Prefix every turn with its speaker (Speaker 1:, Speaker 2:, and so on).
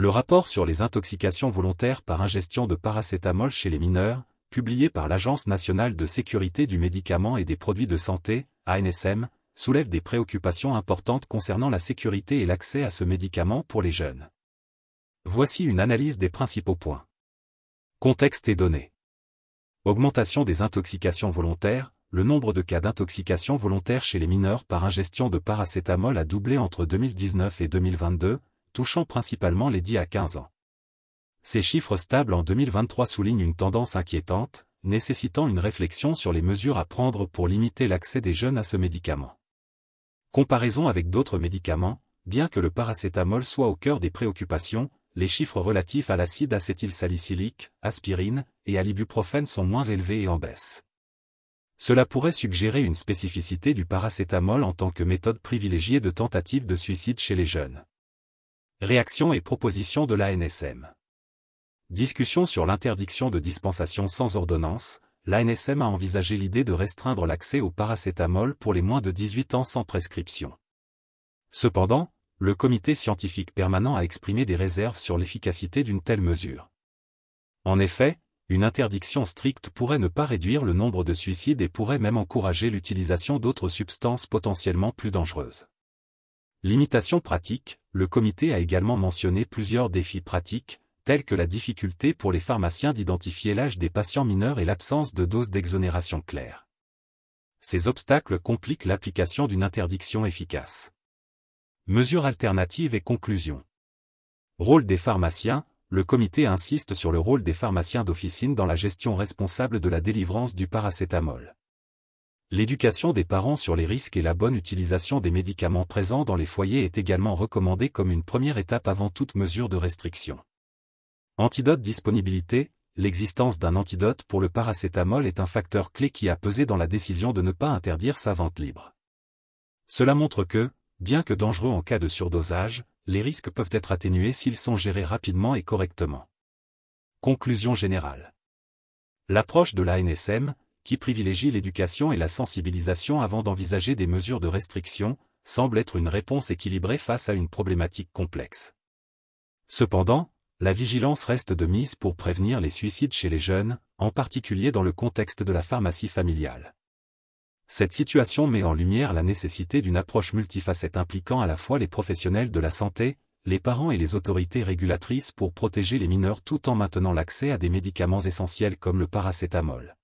Speaker 1: Le rapport sur les intoxications volontaires par ingestion de paracétamol chez les mineurs, publié par l'Agence nationale de sécurité du médicament et des produits de santé, ANSM, soulève des préoccupations importantes concernant la sécurité et l'accès à ce médicament pour les jeunes. Voici une analyse des principaux points. Contexte et données. Augmentation des intoxications volontaires. Le nombre de cas d'intoxication volontaire chez les mineurs par ingestion de paracétamol a doublé entre 2019 et 2022, touchant principalement les 10 à 15 ans. Ces chiffres stables en 2023 soulignent une tendance inquiétante, nécessitant une réflexion sur les mesures à prendre pour limiter l'accès des jeunes à ce médicament. Comparaison avec d'autres médicaments, bien que le paracétamol soit au cœur des préoccupations, les chiffres relatifs à l'acide acétylsalicylique, aspirine, et à l'ibuprofène sont moins élevés et en baisse. Cela pourrait suggérer une spécificité du paracétamol en tant que méthode privilégiée de tentative de suicide chez les jeunes. Réaction et proposition de l'ANSM. Discussion sur l'interdiction de dispensation sans ordonnance. L'ANSM a envisagé l'idée de restreindre l'accès au paracétamol pour les moins de 18 ans sans prescription. Cependant, le comité scientifique permanent a exprimé des réserves sur l'efficacité d'une telle mesure. En effet, une interdiction stricte pourrait ne pas réduire le nombre de suicides et pourrait même encourager l'utilisation d'autres substances potentiellement plus dangereuses. Limitation pratique. Le comité a également mentionné plusieurs défis pratiques, tels que la difficulté pour les pharmaciens d'identifier l'âge des patients mineurs et l'absence de dose d'exonération claire. Ces obstacles compliquent l'application d'une interdiction efficace. Mesures alternatives et conclusions. Rôle des pharmaciens. Le comité insiste sur le rôle des pharmaciens d'officine dans la gestion responsable de la délivrance du paracétamol. L'éducation des parents sur les risques et la bonne utilisation des médicaments présents dans les foyers est également recommandée comme une première étape avant toute mesure de restriction. Antidote disponibilité. L'existence d'un antidote pour le paracétamol est un facteur clé qui a pesé dans la décision de ne pas interdire sa vente libre. Cela montre que, bien que dangereux en cas de surdosage, les risques peuvent être atténués s'ils sont gérés rapidement et correctement. Conclusion générale. L'approche de l'ANSM, qui privilégie l'éducation et la sensibilisation avant d'envisager des mesures de restriction, semble être une réponse équilibrée face à une problématique complexe. Cependant, la vigilance reste de mise pour prévenir les suicides chez les jeunes, en particulier dans le contexte de la pharmacie familiale. Cette situation met en lumière la nécessité d'une approche multifacette impliquant à la fois les professionnels de la santé, les parents et les autorités régulatrices pour protéger les mineurs tout en maintenant l'accès à des médicaments essentiels comme le paracétamol.